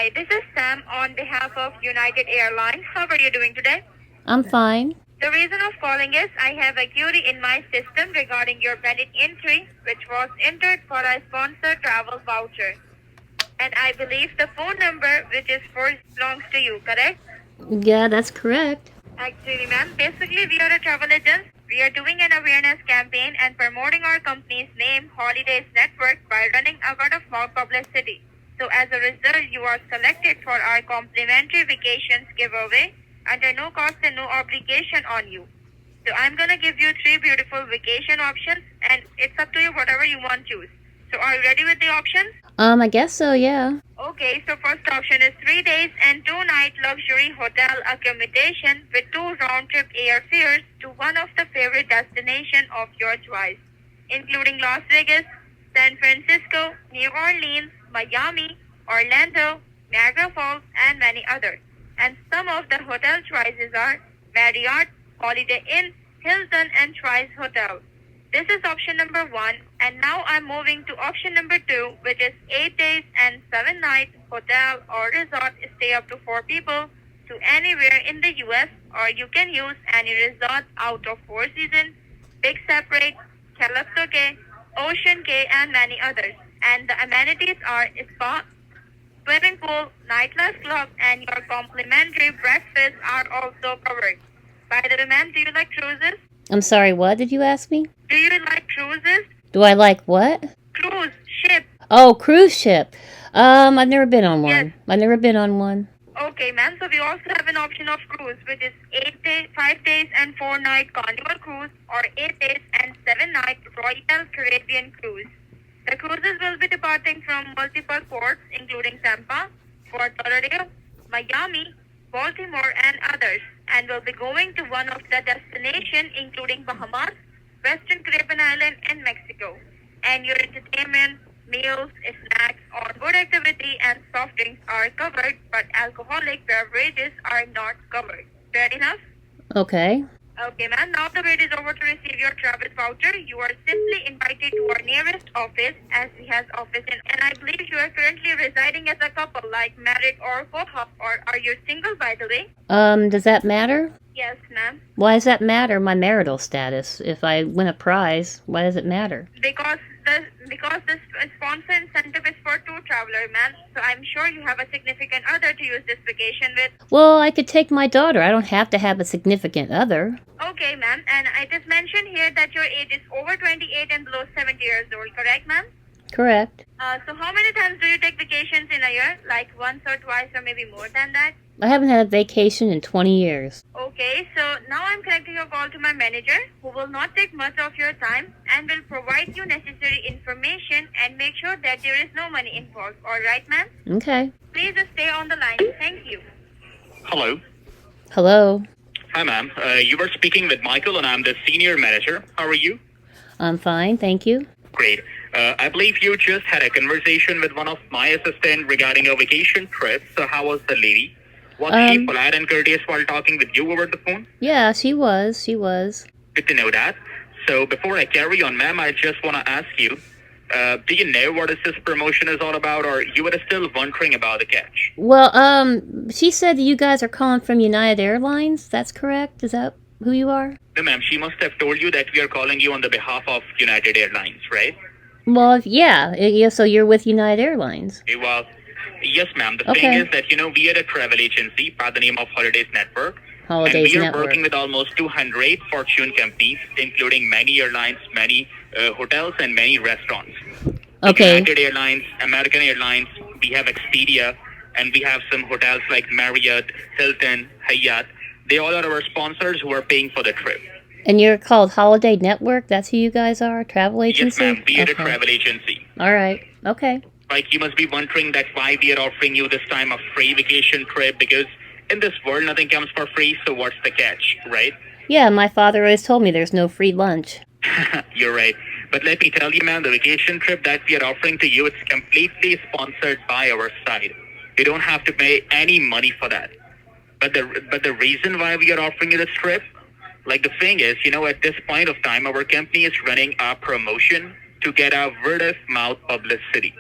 Hi, this is Sam on behalf of United Airlines. How are you doing today? I'm fine. The reason of calling is I have a query in my system regarding your pending entry, which was entered for a sponsored travel voucher. And I believe the phone number which is first belongs to you, correct? Yeah, that's correct. Actually, ma'am, basically we are a travel agent. We are doing an awareness campaign and promoting our company's name, Holidays Network, by running a word of mouth publicity. So as a result, you are selected for our complimentary vacations giveaway under no cost and no obligation on you. So I'm gonna give you three beautiful vacation options, and it's up to you whatever you want to choose. So are you ready with the options? I guess so, yeah. Okay, so first option is 3 days and 2 night luxury hotel accommodation with 2 round-trip airfares to one of the favorite destination of your choice, including Las Vegas, San Francisco, New Orleans, Miami, Orlando, Niagara Falls, and many others. And some of the hotel choices are Marriott, Holiday Inn, Hilton, and Choice Hotel. This is option number one, and now I'm moving to option number two, which is 8 days and 7 nights hotel or resort stay up to 4 people to anywhere in the US, or you can use any resort out of Four Seasons, Big Separate, Calypso K, Ocean K, and many others. And the amenities are spa, swimming pool, nightlife club, and your complimentary breakfast are also covered. By the way, ma'am, do you like cruises? I'm sorry, what did you ask me? Do you like cruises? Do I like what? Cruise, ship. Oh, cruise ship. I've never been on Yes. one. I've never been on one. Okay, ma'am. So we also have an option of cruise, which is 8 days, 5 days, and 4 night Carnival cruise, or 8 days and 7 night Royal Caribbean cruise. The cruises will be departing from multiple ports, including Tampa, Fort Lauderdale, Miami, Baltimore, and others, and will be going to one of the destinations, including Bahamas, Western Caribbean Island, and Mexico. And your entertainment, meals, snacks, onboard activity, and soft drinks are covered, but alcoholic beverages are not covered. Fair enough? Okay. Okay, ma'am. Now the wait is over to receive your travel voucher. You are simply invited to our nearest office, as we have office in. And I believe you are currently residing as a couple, like married or co-op, or are you single, by the way? Does that matter? Yes, ma'am. Why does that matter, my marital status? If I win a prize, why does it matter? Because the sponsor incentive is for two traveler, ma'am. So I'm sure you have a significant other to use this vacation with. Well, I could take my daughter. I don't have to have a significant other. Okay, ma'am. And it is mentioned here that your age is over 28 and below 70 years old, correct, ma'am? Correct. So how many times do you take vacations in a year? Like once or twice or maybe more than that? I haven't had a vacation in 20 years. Okay, so now I'm connecting your call to my manager, who will not take much of your time and will provide you necessary information and make sure that there is no money involved. All right, ma'am? Okay. Please stay on the line. Thank you. Hello. Hello. Hi, ma'am. You were speaking with Michael, and I'm the senior manager. How are you? I'm fine, thank you. Great. I believe you just had a conversation with one of my assistants regarding a vacation trip. So how was the lady? Was she polite and courteous while talking with you over the phone? Yeah, she was. Good to know that. So before I carry on, ma'am, I just want to ask you, do you know what this promotion is all about, or you were still wondering about the catch? Well, she said that you guys are calling from United Airlines. That's correct? Is that who you are? No, ma'am, she must have told you that we are calling you on the behalf of United Airlines, right? Well, yeah, so you're with United Airlines. Okay, well, yes, ma'am. The Okay. thing is that, we are a travel agency by the name of Holidays Network. Holidays and we are Network. working with almost 200 Fortune companies, including many airlines, many hotels, and many restaurants. Like Okay. United Airlines, American Airlines, we have Expedia, and we have some hotels like Marriott, Hilton, Hyatt. They all are our sponsors who are paying for the trip. And you're called Holiday Network? That's who you guys are? Travel agency? Yes, ma'am. We are a Okay. travel agency. All right. Okay. Like, you must be wondering that why we are offering you this time a free vacation trip, because in this world, nothing comes for free, so what's the catch, right? Yeah, my father always told me there's no free lunch. You're right. But let me tell you, ma'am, the vacation trip that we are offering to you, it's completely sponsored by our side. You don't have to pay any money for that. But the reason why we are offering you this trip, like the thing is, at this point of time, our company is running a promotion to get a word of mouth publicity.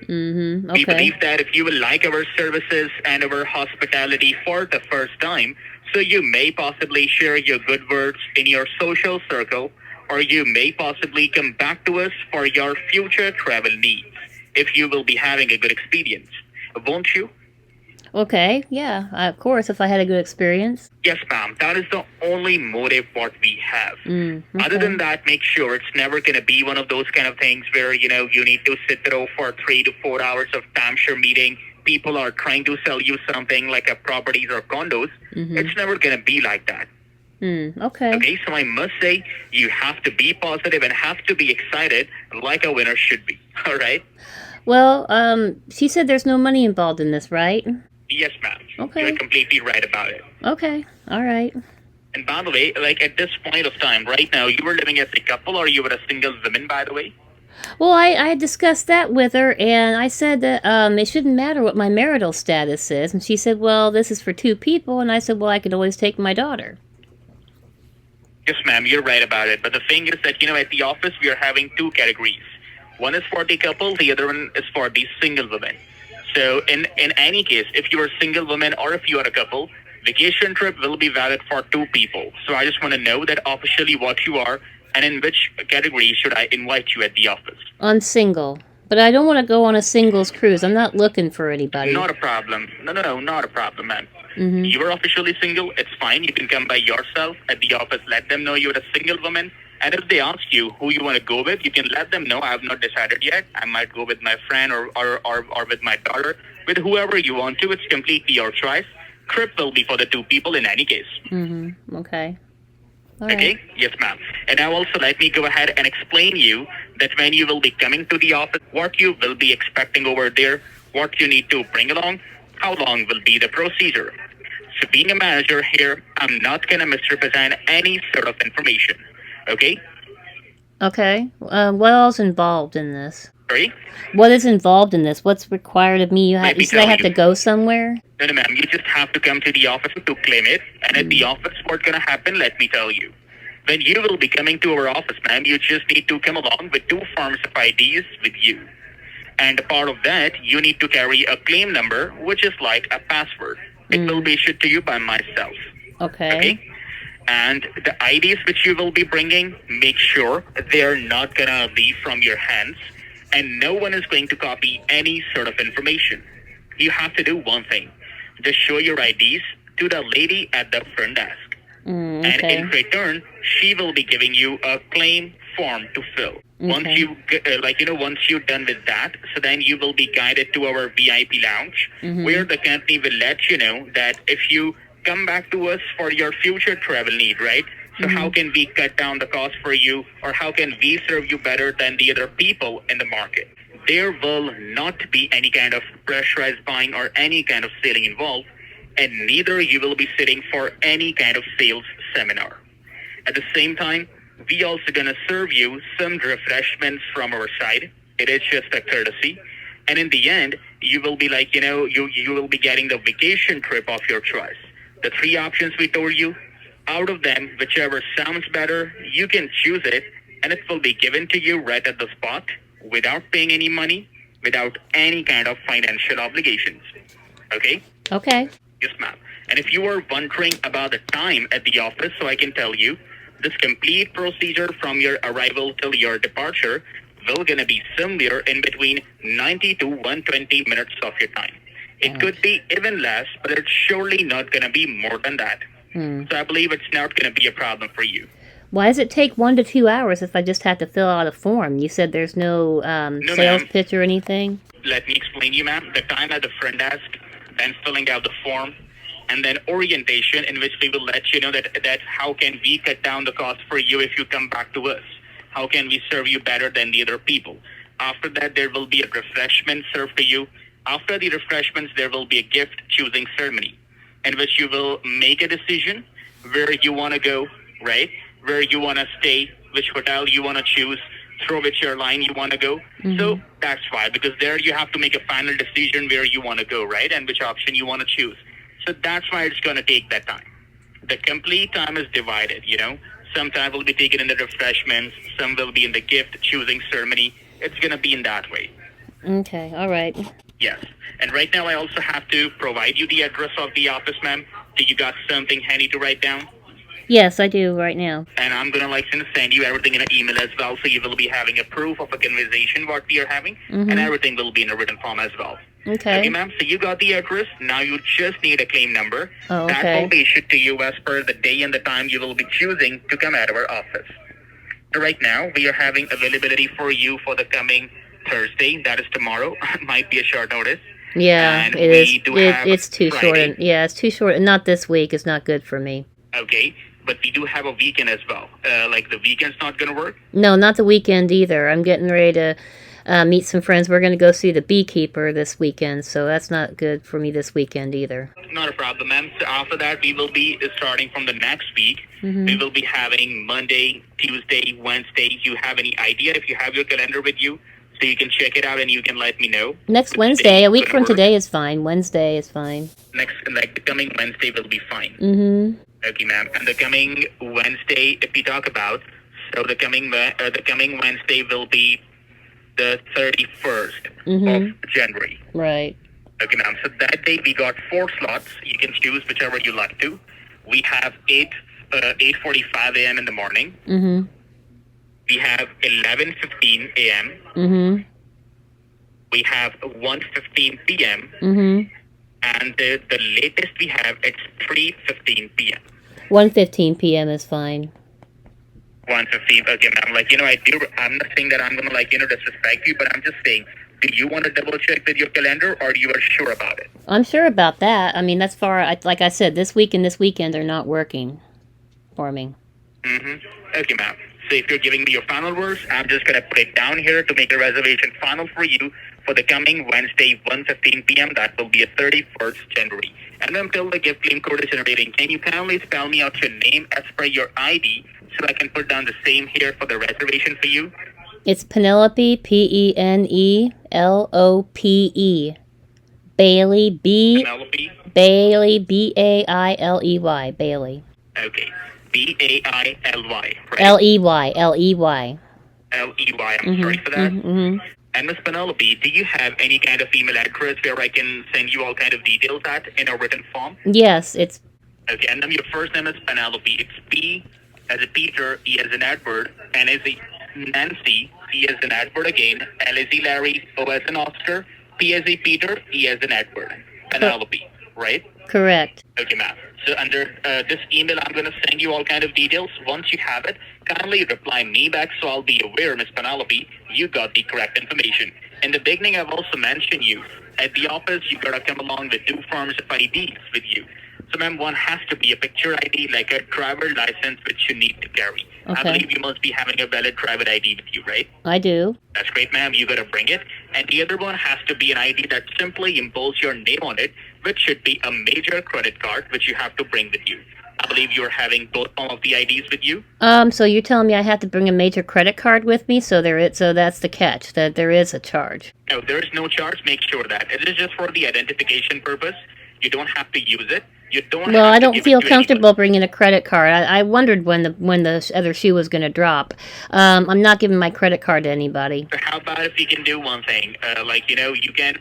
Mm-hmm. We Okay. believe that if you will like our services and our hospitality for the first time, so you may possibly share your good words in your social circle, or you may possibly come back to us for your future travel needs if you will be having a good experience. Won't you? Okay. Yeah. Of course, if I had a good experience. Yes, ma'am. That is the only motive what we have. Other Okay. than that, make sure it's never going to be one of those kind of things where, you need to sit there for 3 to 4 hours of timeshare meeting. People are trying to sell you something like a properties or condos. It's never going to be like that. Okay. Okay, so I must say you have to be positive and have to be excited like a winner should be. All right? Well, she said there's no money involved in this, right? Yes, ma'am. Okay. You're completely right about it. Okay. All right. And by the way, like at this point of time, right now, you were living as a couple or you were a single woman, by the way? Well, I had discussed that with her, and I said that it shouldn't matter what my marital status is. And she said, well, this is for two people. And I said, well, I could always take my daughter. Yes, ma'am, you're right about it. But the thing is that, at the office, we are having two categories. One is for the couple, the other one is for the single woman. So in any case, if you're a single woman or if you are a couple, vacation trip will be valid for two people. So I just want to know that officially what you are and in which category should I invite you at the office. On single. But I don't want to go on a singles cruise. I'm not looking for anybody. Not a problem. No, not a problem, ma'am. You are officially single, it's fine. You can come by yourself at the office, let them know you're a single woman. And if they ask you who you want to go with, you can let them know I have not decided yet. I might go with my friend or with my daughter, with whoever you want to. It's completely your choice. Trip will be for the two people in any case. Okay. All Okay? right. Yes, ma'am. And now also let me go ahead and explain you that when you will be coming to the office, what you will be expecting over there, what you need to bring along, how long will be the procedure. So being a manager here, I'm not going to misrepresent any sort of information. Okay? Okay. What else involved in this? Sorry? What is involved in this? What's required of me? Let me You said I tell have you. to go somewhere? No, ma'am. You just have to come to the office to claim it. And at the office, what's going to happen, let me tell you. When you will be coming to our office, ma'am, you just need to come along with 2 forms of IDs with you. And a part of that, you need to carry a claim number, which is like a password. It will be issued to you by myself. Okay. And the IDs which you will be bringing, make sure they're not going to leave from your hands. And no one is going to copy any sort of information. You have to do one thing. Just show your IDs to the lady at the front desk. And Okay. in return, she will be giving you a claim form to fill. Once once you're done with that, so then you will be guided to our VIP lounge, where the company will let you know that if you come back to us for your future travel need, right? So how can we cut down the cost for you, or how can we serve you better than the other people in the market? There will not be any kind of pressurized buying or any kind of selling involved, and neither you will be sitting for any kind of sales seminar. At the same time, we also gonna serve you some refreshments from our side. It is just a courtesy. And in the end, you will be like, you will be getting the vacation trip of your choice. The 3 options we told you, out of them, whichever sounds better, you can choose it, and it will be given to you right at the spot without paying any money, without any kind of financial obligations. Okay? Okay. Yes, ma'am. And if you are wondering about the time at the office, so I can tell you, this complete procedure from your arrival till your departure will gonna be somewhere in between 90 to 120 minutes of your time. It could be even less, but it's surely not gonna be more than that. So I believe it's not gonna be a problem for you. Why does it take 1 to 2 hours if I just have to fill out a form? You said there's no No, sales ma'am. pitch or anything? Let me explain you, ma'am. The time at the front desk, then filling out the form, and then orientation, in which we will let you know that how can we cut down the cost for you if you come back to us. How can we serve you better than the other people? After that, there will be a refreshment served to you. After the refreshments, there will be a gift choosing ceremony, in which you will make a decision where you want to go, right? Where you want to stay, which hotel you want to choose, through which airline you want to go. So that's why, because there you have to make a final decision where you want to go, right? And which option you want to choose. So that's why it's going to take that time. The complete time is divided, Some time will be taken in the refreshments, some will be in the gift choosing ceremony. It's going to be in that way. Okay, all right. Yes. And right now I also have to provide you the address of the office, ma'am. Do you got something handy to write down? Yes, I do right now. And I'm gonna send you everything in an email as well, so you will be having a proof of a conversation what we are having, and everything will be in a written form as well. Okay. Okay, ma'am. So you got the address. Now you just need a claim number. Oh, That okay. will be issued to you as per the day and the time you will be choosing to come out of our office. So right now we are having availability for you for the coming Thursday. That is tomorrow. Might be a short notice. Yeah, And it we is. do have It's too short. Friday. Yeah, it's too short. Not this week. It's not good for me. Okay, but we do have a weekend as well. Like the weekend's not gonna work. No, not the weekend either. I'm getting ready to meet some friends. We're going to go see the beekeeper this weekend, so that's not good for me this weekend either. Not a problem, ma'am. So after that, we will be starting from the next week. We will be having Monday, Tuesday, Wednesday. You have any idea if you have your calendar with you? So you can check it out and you can let me know. Next which Wednesday, day a week gonna from work. today is fine. Wednesday is fine. Like the coming Wednesday will be fine. Mm-hmm. Okay, ma'am. And the coming Wednesday, if we talk about, so the coming Wednesday will be the 31st of January. Right. Okay, ma'am. So that day we got 4 slots. You can choose whichever you like to. We have 8:45 a.m. in the morning. Mm-hmm. We have 11:15 a.m. Mm-hmm. We have 1:15 p.m. Mm-hmm. And the latest we have, it's 3:15 p.m. 1:15 p.m. is fine. 1:15. Okay, ma'am. I'm not saying that I'm gonna disrespect you, but I'm just saying, do you want to double check with your calendar, or you are sure about it? I'm sure about that. I mean, that's far. Like I said, this week and this weekend are not working for me. Okay, ma'am. So if you're giving me your final words, I'm just gonna put it down here to make a reservation final for you for the coming Wednesday, 1:15 p.m. That will be a 31st January. And until the gift claim code is generating, can you kindly spell me out your name as per your ID so I can put down the same here for the reservation for you? It's Penelope, Penelope. Bailey, Penelope. Bailey, Bailey. Bailey. Okay. Bailey, right? Ley. Ley. I'm sorry for that. Mm-hmm. And Miss Penelope, do you have any kind of email address where I can send you all kind of details at in a written form? Yes, it's Okay, and then your first name is Penelope. It's P as a Peter, E as an Edward, N as a Nancy, E as an Edward again, L as a Larry, O as an Oscar, P as a Peter, E as an Edward. Penelope, right? correct. Okay, ma'am. So under this email, I'm going to send you all kind of details. Once you have it, kindly reply me back so I'll be aware, Miss Penelope, you got the correct information. In the beginning, I've also mentioned you. At the office, you got to come along with 2 forms of IDs with you. So, ma'am, one has to be a picture ID, like a driver license, which you need to carry. I Okay. believe you must be having a valid driver ID with you, right? I do. That's great, ma'am. You gotta bring it. And the other one has to be an ID that simply imposes your name on it, which should be a major credit card, which you have to bring with you. I believe you're having both form of the IDs with you. So you're telling me I have to bring a major credit card with me, so that's the catch, that there is a charge. No, there is no charge. Make sure that it is just for the identification purpose. You don't have to use it. You don't. Well, have I to don't give feel it to anyone. comfortable bringing a credit card. I wondered when the other shoe was going to drop. I'm not giving my credit card to anybody. So how about if you can do one thing? You can,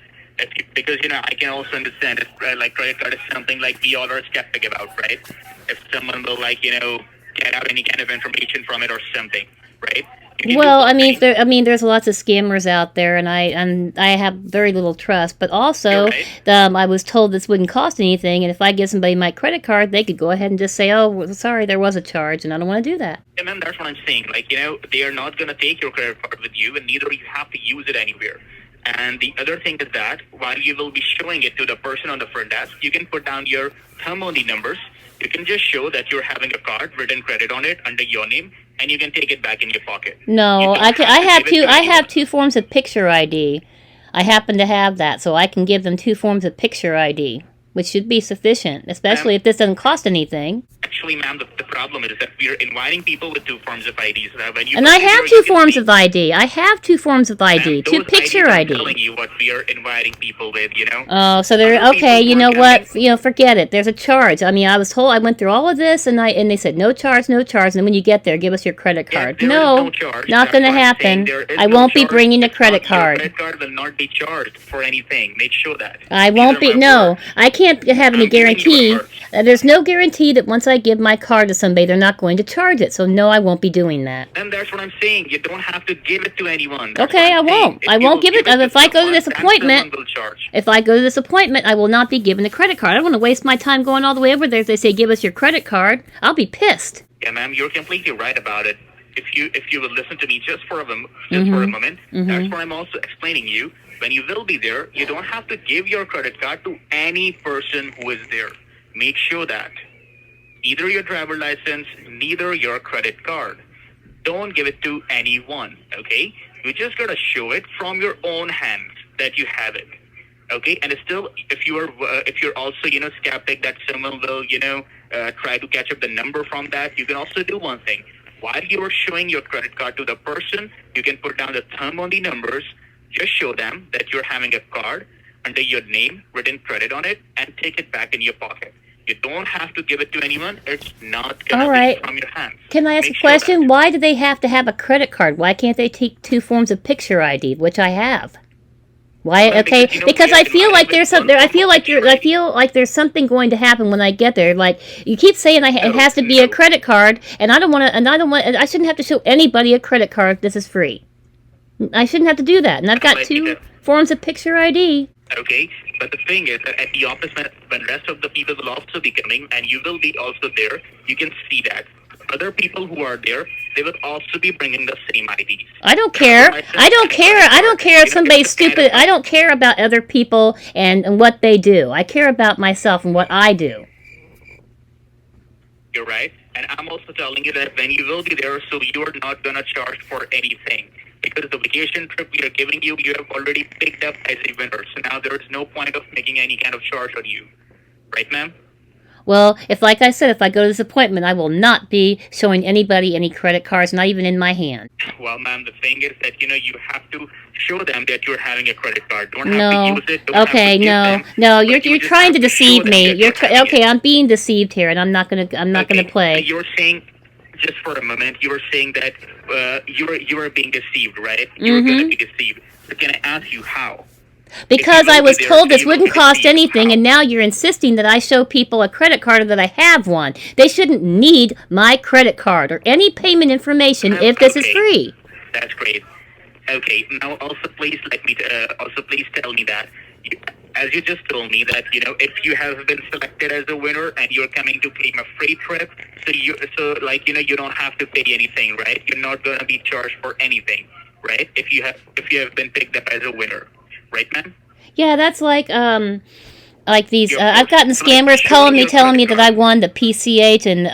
because I can also understand if credit card is something like we all are skeptic about, right? If someone will get out any kind of information from it or something, right? You can do Well, one thing. there's lots of scammers out there, and I have very little trust. But also, You're right. I was told this wouldn't cost anything, and if I give somebody my credit card, they could go ahead and just say, "Oh, well, sorry, there was a charge," and I don't want to do that. Yeah, man, that's what I'm saying. They are not going to take your credit card with you, and neither you have to use it anywhere. And the other thing is that while you will be showing it to the person on the front desk, you can put down your thumb on the numbers. You can just show that you're having a card written credit on it under your name, and you can take it back in your pocket. No, You don't I can. have I to have give it two. to I have anyone. 2 forms of picture ID. I happen to have that, so I can give them 2 forms of picture ID, which should be sufficient, especially if this doesn't cost anything. Actually, ma'am, the problem is that we are inviting people with two forms of ID. So that when you And will I be have there, two you can forms see. of ID. I have two forms of ID. Ma'am, Two those picture IDs, I'm ID. telling you what we are inviting people with, you know. Oh, so they're Other okay. people You who are know coming, what? Forget it. There's a charge. I mean, I was told I went through all of this, and they said no charge, no charge. And then when you get there, give us your credit yes, card. there is no No, charge. not That's going to why I'm saying happen. there is I no won't be charge. bringing a It's credit not, your card. credit card will not be charged for anything. Make sure that. I These won't are be. my No, words. I can't have any I'm giving you my guarantee. words. There's no guarantee that once I give my card to somebody, they're not going to charge it. So no, I won't be doing that. And that's what I'm saying. You don't have to give it to anyone. That's what Okay, I I'm saying. won't. If I you won't will give it. to If I go to someone, this then appointment, someone will charge. if I go to this appointment, I will not be given a credit card. I don't want to waste my time going all the way over there. If they say give us your credit card, I'll be pissed. Yeah, ma'am, you're completely right about it. If you will listen to me just for a moment, that's what I'm also explaining you. When you will be there, you don't have to give your credit card to any person who is there. Make sure that either your driver license, neither your credit card. Don't give it to anyone. Okay, you just gotta show it from your own hands that you have it. Okay, and still, if you're also skeptic that someone will try to catch up the number from that, you can also do one thing. While you are showing your credit card to the person, you can put down the thumb on the numbers. Just show them that you're having a card under your name, written credit on it, and take it back in your pocket. You don't have to give it to anyone. It's not gonna All right. be from your hands. Can I ask Make a sure question? that. Why do they have to have a credit card? Why can't they take two forms of picture ID, which I have? Why? Well, Okay, because, because I they're feel like inviting there's with something. one I feel form of like picture I ID. feel like there's something going to happen when I get there. Like you keep saying, it has to be a No. credit card, and I don't want to. And I don't want. I shouldn't have to show anybody a credit card if this is free. I shouldn't have to do that. And I've got Like two that. forms of picture ID. Okay, but the thing is that at the office, when rest of the people will also be coming, and you will be also there, you can see that other people who are there, they will also be bringing the same IDs. I don't care. I don't care. I don't care if You know, somebody's it's the kind stupid. of- I don't care about other people and what they do. I care about myself and what I do. You're right, and I'm also telling you that when you will be there, so you're not gonna charge for anything. Because the vacation trip we are giving you, you have already picked up as a winner. So now there is no point of making any kind of charge on you. Right, ma'am? Well, like I said, if I go to this appointment, I will not be showing anybody any credit cards, not even in my hand. Well, ma'am, the thing is that, you have to show them that you're having a credit card. Don't have No. to use it. Don't have Okay, to give no. them, No, but you're you just trying have to show deceive them me. that You're having it. okay, I'm being deceived here, and I'm not going to play. You're saying, just for a moment, you were saying that you are being deceived, right? You're going to be deceived. But can I ask you how? Because will I was be there, told this you will wouldn't be cost deceived. anything, How? and now you're insisting that I show people a credit card or that I have one. They shouldn't need my credit card or any payment information if this is Okay. free. That's great. Okay, now also please please tell me that, as you just told me that, if you have been selected as a winner and you're coming to claim a free trip, you don't have to pay anything, right? You're not gonna be charged for anything, right? If you have been picked up as a winner, right, ma'am? Yeah, that's like these. Your I've gotten first- like scammers showing your telling me credit that I card. won the PCH, and the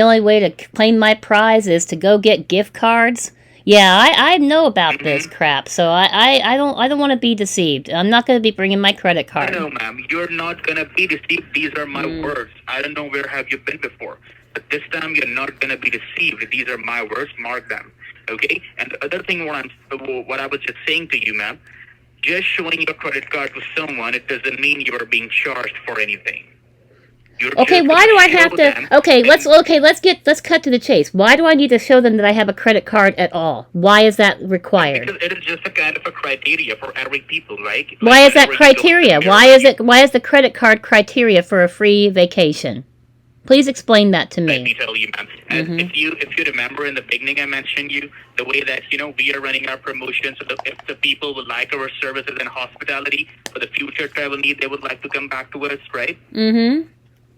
only way to claim my prize is to go get gift cards. Yeah, I know about this crap, so I don't want to be deceived. I'm not going to be bringing my credit card. No, ma'am, you're not gonna be deceived. These are my words. I don't know where have you been before, but this time you're not gonna be deceived. These are my words. Mark them, okay? And the other thing, what I was just saying to you, ma'am, just showing your credit card to someone, it doesn't mean you're being charged for anything. You're Okay, just why do gonna I have show to? them Okay, and- let's cut to the chase. Why do I need to show them that I have a credit card at all? Why is that required? Because it is just a kind of a criteria for every people, right? Why is that whenever you go criteria? somewhere, Why is the credit card criteria for a free vacation? Please explain that to Let me me. tell you, ma'am. As if you remember in the beginning, I mentioned you the way that we are running our promotions. So that if the people would like our services and hospitality for the future travel need, they would like to come back to us, right? Mm-hmm.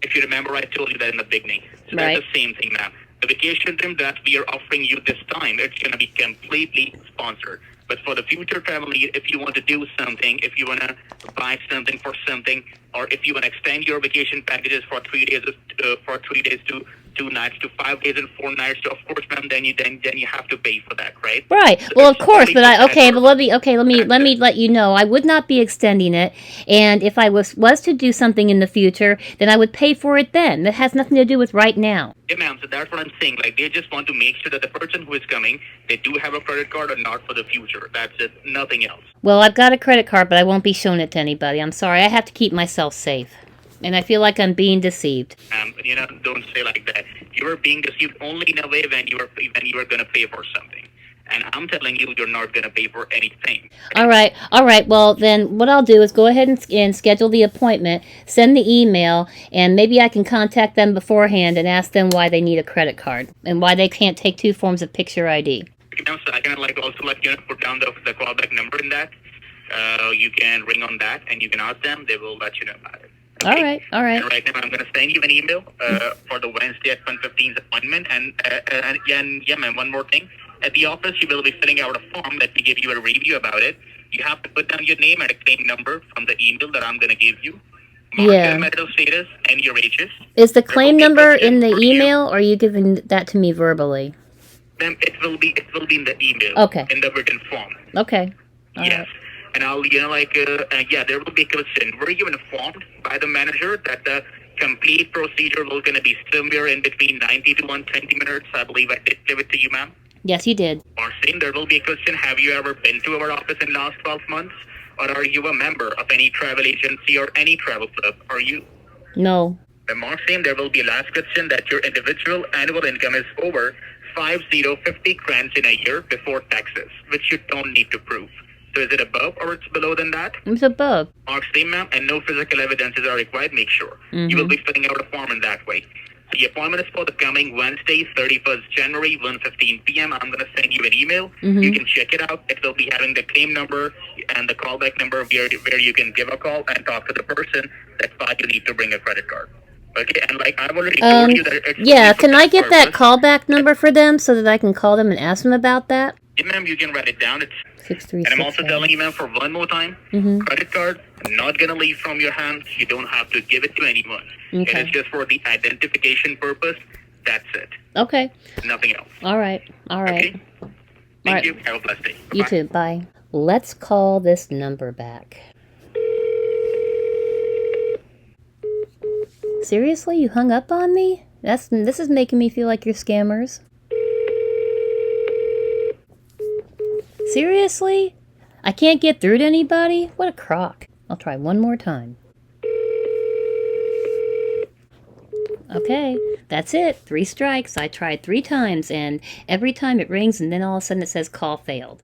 If you remember, I told you that in the beginning. So Right. that's the same thing, ma'am. The vacation dream that we are offering you this time, it's going to be completely sponsored. But for the future travel need, if you want to do something, if you want to buy something for something, or if you want to extend your vacation packages for 3 days, to 2 nights to 5 days and 4 nights. So of course, ma'am, then you have to pay for that, right? Right. So Well, of it's course, only but for that purpose. let me let you know. I would not be extending it, and if I was to do something in the future, then I would pay for it then. That has nothing to do with right now. Yeah, ma'am. So that's what I'm saying. Like, they just want to make sure that the person who is coming, they do have a credit card or not for the future. That's it. Nothing else. Well, I've got a credit card, but I won't be showing it to anybody. I'm sorry. I have to keep myself safe, and I feel like I'm being deceived. Don't say like that. You are being deceived only in a way when you are gonna pay for something. And I'm telling you, you're not gonna pay for anything. All right, all right. Well, then what I'll do is go ahead and schedule the appointment, send the email, and maybe I can contact them beforehand and ask them why they need a credit card and why they can't take 2 forms of picture ID. So I can also put down the callback number in that. You can ring on that and you can ask them. They will let you know about it. All right, all right. And right now I'm going to send you an email for the Wednesday at 1:15's appointment. And yeah, ma'am, one more thing. At the office, you will be filling out a form. Let me give you a review about it. You have to put down your name and a claim number from the email that I'm going to give you. Mark Yeah. your marital status and your ages. Is the There will claim be a number question in the for you. email, or are you giving that to me verbally? Ma'am, it will be in the email. Okay. In the written form. Okay. All Yes. right. And I'll, there will be a question. Were you informed by the manager that the complete procedure will going to be somewhere in between 90 to 120 minutes? I believe I did give it to you, ma'am. Yes, you did. Or same, there will be a question. Have you ever been to our office in last 12 months? Or are you a member of any travel agency or any travel club? Are you? No. The mark same, there will be a last question that your individual annual income is over 50 grants in a year before taxes, which you don't need to prove. So is it above or it's below than that? It's above. Mark same, ma'am, and no physical evidences are required. Make sure. You will be filling out a form in that way. The appointment is for the coming Wednesday, 31st January, 1:15 p.m. I'm going to send you an email. You can check it out. It will be having the claim number and the callback number where you can give a call and talk to the person. That's why you need to bring a credit card. Okay, and like I've already told you that it's Yeah, only for can I that get that purpose. callback number for them so that I can call them and ask them about that? Yeah, ma'am, you can write it down. It's 636. And I'm also telling you, ma'am, for one more time, credit card not gonna leave from your hands. You don't have to give it to anyone. Okay. It is just for the identification purpose. That's it. Okay. Nothing else. All right. All right. Okay. All Thank right. you. Have a blessed day. You Bye. too. Bye. Let's call this number back. Seriously, you hung up on me? This is making me feel like you're scammers. Seriously? I can't get through to anybody? What a crock. I'll try one more time. Okay, that's it. 3 strikes. I tried 3 times, and every time it rings, and then all of a sudden it says call failed.